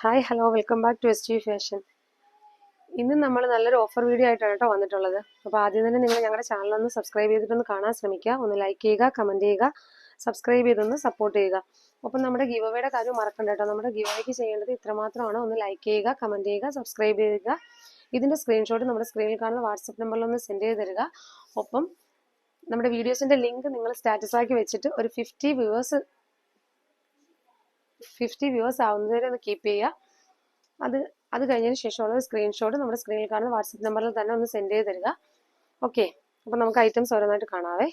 Hi hello welcome back to S T fashion. ഇന്ന് നമ്മൾ നല്ലൊരു ഓഫർ വീഡിയോ ആയിട്ടാണ് കേട്ടോ വന്നിട്ടുള്ളത്. അപ്പോൾ ആദ്യം തന്നെ നിങ്ങൾ ഞങ്ങളുടെ ചാനലൊന്ന് സബ്സ്ക്രൈബ് ചെയ്തിട്ടൊന്ന് കാണാൻ ശ്രമിക്കുക. ഒന്ന് ലൈക്ക് ചെയ്യുക, കമൻറ്റ് ചെയ്യുക, സബ്സ്ക്രൈബ് ചെയ്തൊന്ന് സപ്പോർട്ട് ചെയ്യുക. ഒപ്പം നമ്മുടെ ഗിവ് അവേയുടെ കാര്യം മറക്കണ്ട കേട്ടോ. നമ്മുടെ ഗിവ് അവേക്ക് ചെയ്യേണ്ടത് ഇത്രമാത്രമാണ്. ഒന്ന് ലൈക്ക് ചെയ്യുക, കമൻറ്റ് ചെയ്യുക, സബ്സ്ക്രൈബ് ചെയ്യുക. ഇതിൻ്റെ സ്ക്രീൻഷോട്ട് നമ്മുടെ സ്ക്രീനിൽ കാണുന്ന വാട്സപ്പ് നമ്പറിലൊന്ന് സെൻഡ് ചെയ്ത് തരിക. ഒപ്പം നമ്മുടെ വീഡിയോസിൻ്റെ ലിങ്ക് നിങ്ങൾ സ്റ്റാറ്റസ് ആക്കി വെച്ചിട്ട് ഒരു 50 വ്യൂവേഴ്സ് ആവുന്നതുവരെ ഒന്ന് കീപ്പ് ചെയ്യുക. അത് കഴിഞ്ഞതിന് ശേഷമുള്ള സ്ക്രീൻഷോട്ട് നമ്മുടെ സ്ക്രീനിൽ കാണുന്ന വാട്സപ്പ് നമ്പറിൽ തന്നെ ഒന്ന് സെൻഡ് ചെയ്ത് തരിക. ഓക്കെ, അപ്പം നമുക്ക് ഐറ്റംസ് ഓരോന്നായിട്ട് കാണാവേ.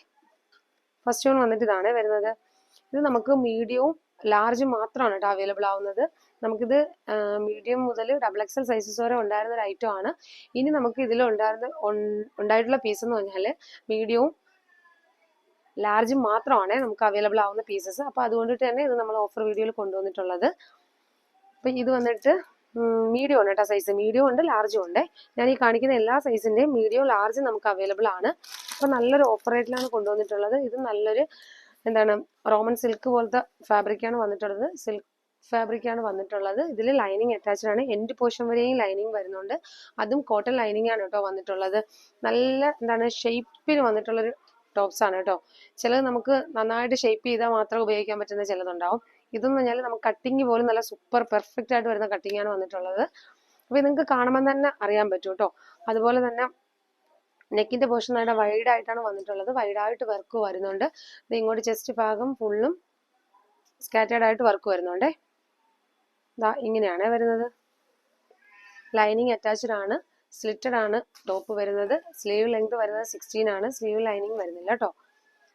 ഫസ്റ്റ് വൺ വന്നിട്ട് ഇതാണ് വരുന്നത്. ഇത് നമുക്ക് മീഡിയവും ലാർജും മാത്രമാണ് കേട്ടോ അവൈലബിൾ ആവുന്നത്. നമുക്കിത് മീഡിയം മുതൽ XXL സൈസസ് വരെ ഉണ്ടായിരുന്ന ഒരു ഐറ്റം ആണ്. ഇനി നമുക്ക് ഇതിൽ ഉണ്ടായിട്ടുള്ള പീസ് എന്ന് പറഞ്ഞാൽ മീഡിയവും ലാർജും മാത്രമാണ് നമുക്ക് അവൈലബിൾ ആവുന്ന പീസസ്. അപ്പോൾ അതുകൊണ്ടിട്ട് തന്നെ ഇത് നമ്മൾ ഓഫർ വീഡിയോയിൽ കൊണ്ടുവന്നിട്ടുള്ളത്. അപ്പം ഇത് വന്നിട്ട് മീഡിയം ഉണ്ട് കേട്ടോ, സൈസ് മീഡിയം ഉണ്ട്, ലാർജും ഉണ്ട്. ഞാൻ ഈ കാണിക്കുന്ന എല്ലാ സൈസിൻ്റെയും മീഡിയം ലാർജും നമുക്ക് അവൈലബിൾ ആണ്. അപ്പം നല്ലൊരു ഓഫർ റേറ്റിലാണ് കൊണ്ടുവന്നിട്ടുള്ളത്. ഇത് നല്ലൊരു റോമൻ സിൽക്ക് പോലത്തെ ഫാബ്രിക്കാണ് വന്നിട്ടുള്ളത്. സിൽക്ക് ഫാബ്രിക്കാണ് വന്നിട്ടുള്ളത്. ഇതിൽ ലൈനിങ് അറ്റാച്ച്ഡ് ആണ്. എൻഡ് പോർഷൻ വരെയും ലൈനിങ് വരുന്നുണ്ട്. അതും കോട്ടൺ ലൈനിങ് ആണ് കേട്ടോ വന്നിട്ടുള്ളത്. നല്ല ഷേപ്പിൽ വന്നിട്ടുള്ളൊരു ടോപ്സ് ആണ് കേട്ടോ. ചിലത് നമുക്ക് നന്നായിട്ട് ഷേപ്പ് ചെയ്താൽ മാത്രം ഉപയോഗിക്കാൻ പറ്റുന്ന ചിലതുണ്ടാവും. ഇതെന്ന് പറഞ്ഞാൽ നമുക്ക് കട്ടിങ് പോലും നല്ല സൂപ്പർ പെർഫെക്റ്റ് ആയിട്ട് വരുന്ന കട്ടിങ് ആണ് വന്നിട്ടുള്ളത്. അപ്പോൾ നിങ്ങൾക്ക് കാണുമ്പോൾ തന്നെ അറിയാൻ പറ്റും കേട്ടോ. അതുപോലെ തന്നെ നെക്കിന്റെ പോർഷൻ നല്ല വൈഡ് ആയിട്ടാണ് വന്നിട്ടുള്ളത്. വൈഡായിട്ട് വർക്ക് വരുന്നുണ്ട്. ഇത് ഇങ്ങോട്ട് ചെസ്റ്റ് ഭാഗം ഫുള്ളും സ്കാറ്റേർഡ് ആയിട്ട് വർക്ക് വരുന്നുണ്ടേ. ഇതാ ഇങ്ങനെയാണ് വരുന്നത്. ലൈനിങ് അറ്റാച്ച്ഡ് ആണ്. സ്ലിറ്റഡ് ആണ് ടോപ്പ് വരുന്നത്. സ്ലീവ് ലെങ്ത് വരുന്നത് 16 ആണ്. സ്ലീവ് ലൈനിങ് വരുന്നില്ല കേട്ടോ.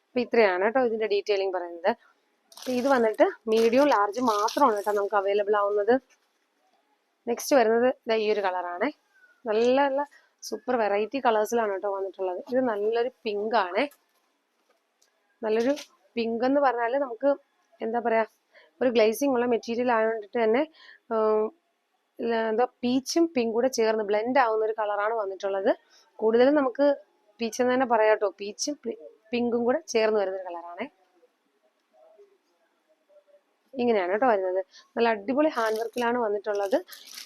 അപ്പൊ ഇത്രയാണ് കേട്ടോ ഇതിന്റെ ഡീറ്റെയിലിംഗ് പറയുന്നത്. ഇത് വന്നിട്ട് മീഡിയം ലാർജ് മാത്രമാണ് കേട്ടോ നമുക്ക് അവൈലബിൾ ആവുന്നത്. നെക്സ്റ്റ് വരുന്നത് ഈ ഒരു കളറാണ്. നല്ല നല്ല സൂപ്പർ വെറൈറ്റി കളേഴ്സിലാണ് കേട്ടോ വന്നിട്ടുള്ളത്. ഇത് നല്ലൊരു പിങ്ക് ആണ്. നല്ലൊരു പിങ്ക് എന്ന് പറഞ്ഞാൽ നമുക്ക് എന്താ പറയാ, ഒരു ഗ്ലേസിംഗ് ഉള്ള മെറ്റീരിയൽ ആയതുകൊണ്ടിട്ട് തന്നെ പീച്ചും പിങ്കും കൂടെ ചേർന്ന് ബ്ലെൻഡ് ആവുന്ന ഒരു കളറാണ് വന്നിട്ടുള്ളത്. കൂടുതലും നമുക്ക് പീച്ച് എന്ന് തന്നെ പറയാം കേട്ടോ. പീച്ചും പിങ്കും കൂടെ ചേർന്ന് വരുന്നൊരു കളറാണ്. ഇങ്ങനെയാണ് കേട്ടോ വരുന്നത്. നല്ല അടിപൊളി ഹാൻഡ് വർക്കിലാണ് വന്നിട്ടുള്ളത്.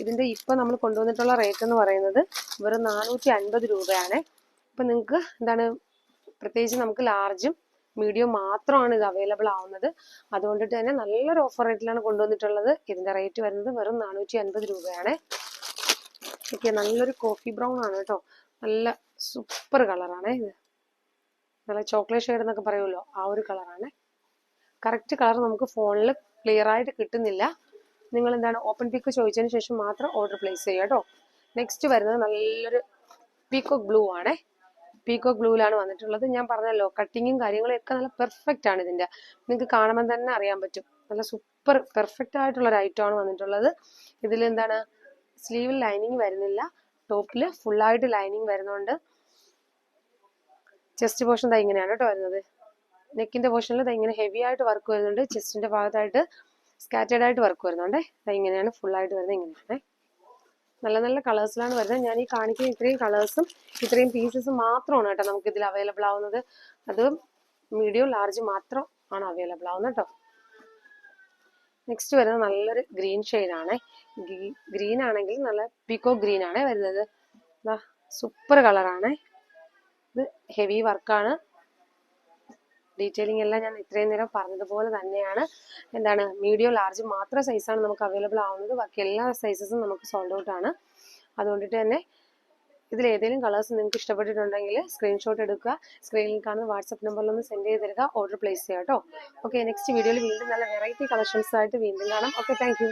ഇതിന്റെ ഇപ്പൊ നമ്മൾ കൊണ്ടുവന്നിട്ടുള്ള റേറ്റ് എന്ന് പറയുന്നത് വെറും 450 രൂപയാണ്. ഇപ്പൊ നിങ്ങൾക്ക് പ്രത്യേകിച്ച് നമുക്ക് ലാർജും മീഡിയം മാത്രമാണ് ഇത് അവൈലബിൾ ആവുന്നത്. അതുകൊണ്ടിട്ട് തന്നെ നല്ലൊരു ഓഫർ റേറ്റിലാണ് കൊണ്ടുവന്നിട്ടുള്ളത്. ഇതിന്റെ റേറ്റ് വരുന്നത് വെറും 450 രൂപയാണ്. ഓക്കെ, നല്ലൊരു കോഫി ബ്രൗൺ ആണ് കേട്ടോ. നല്ല സൂപ്പർ കളറാണ് ഇത്. നല്ല ചോക്ലേറ്റ് ഷെയ്ഡ് എന്നൊക്കെ പറയുമല്ലോ, ആ ഒരു കളറാണ്. കറക്റ്റ് കളർ നമുക്ക് ഫോണിൽ ക്ലിയർ ആയിട്ട് കിട്ടുന്നില്ല. നിങ്ങൾ ഓപ്പൺ പിക്ക് ചോദിച്ചതിന് ശേഷം മാത്രം ഓർഡർ പ്ലേസ് ചെയ്യുക കേട്ടോ. നെക്സ്റ്റ് വരുന്നത് നല്ലൊരു പീകോക്ക് ബ്ലൂ ആണ്. പീകോക്ക് ബ്ലൂവിലാണ് വന്നിട്ടുള്ളത്. ഞാൻ പറഞ്ഞല്ലോ, കട്ടിങ്ങും കാര്യങ്ങളും ഒക്കെ നല്ല പെർഫെക്റ്റ് ആണ് ഇതിന്റെ. നിങ്ങൾക്ക് കാണുമ്പോൾ തന്നെ അറിയാൻ പറ്റും. നല്ല സൂപ്പർ പെർഫെക്റ്റ് ആയിട്ടുള്ള ഒരു ഐറ്റം ആണ് വന്നിട്ടുള്ളത്. ഇതിൽ സ്ലീവിൽ ലൈനിങ് വരുന്നില്ല. ടോപ്പിൽ ഫുള്ളായിട്ട് ലൈനിങ് വരുന്നുണ്ട്. ചെസ്റ്റ് പോർഷൻ ഇങ്ങനെയാണ് കേട്ടോ വരുന്നത്. നെക്കിന്റെ പോർഷനിൽ ഇങ്ങനെ ഹെവി ആയിട്ട് വർക്ക് വരുന്നുണ്ട്. ചെസ്റ്റിന്റെ ഭാഗത്തായിട്ട് സ്കാറ്റേർഡ് ആയിട്ട് വർക്ക് വരുന്നുണ്ട്. ഇങ്ങനെയാണ് ഫുള്ളായിട്ട് വരുന്നത്. ഇങ്ങനെയാണ് നല്ല നല്ല കളേഴ്സിലാണ് വരുന്നത്. ഞാൻ ഈ കാണിക്കുന്ന ഇത്രയും കളേഴ്സും ഇത്രയും പീസസും മാത്രമാണ് കേട്ടോ നമുക്ക് ഇതിൽ അവൈലബിൾ ആവുന്നത്. അത് മീഡിയം ലാർജ് മാത്രം ആണ് അവൈലബിൾ ആവുന്നത് കേട്ടോ. നെക്സ്റ്റ് വരുന്നത് നല്ലൊരു ഗ്രീൻ ഷെയ്ഡാണ്. ഗ്രീൻ ആണെങ്കിൽ നല്ല പീകോ ഗ്രീൻ ആണ് വരുന്നത്. സൂപ്പർ കളറാണ് ഇത്. ഹെവി വർക്കാണ്. ഡീറ്റെയിലിംഗ് എല്ലാം ഞാൻ ഇത്രയും നേരം പറഞ്ഞതുപോലെ തന്നെയാണ്. മീഡിയം ലാർജ് മാത്രം സൈസാണ് നമുക്ക് അവൈലബിൾ ആവുന്നത്. ബാക്കി എല്ലാ സൈസസും നമുക്ക് സോൾഡ് ഔട്ട് ആണ്. അതുകൊണ്ടിട്ട് തന്നെ ഇതിൽ ഏതെങ്കിലും കളേഴ്സ് നിങ്ങൾക്ക് ഇഷ്ടപ്പെട്ടിട്ടുണ്ടെങ്കിൽ സ്ക്രീൻഷോട്ട് എടുക്കുക. സ്ക്രീനിൽ കാണുന്ന വാട്സപ്പ് നമ്പറിലൊന്ന് സെൻഡ് ചെയ്ത് തരിക. ഓർഡർ പ്ലേസ് ചെയ്യുക കേട്ടോ. ഓക്കെ, നെക്സ്റ്റ് വീഡിയോയിൽ വീണ്ടും നല്ല വെറൈറ്റി കളക്ഷൻസ് ആയിട്ട് വീണ്ടും കാണാം. Okay, thank you.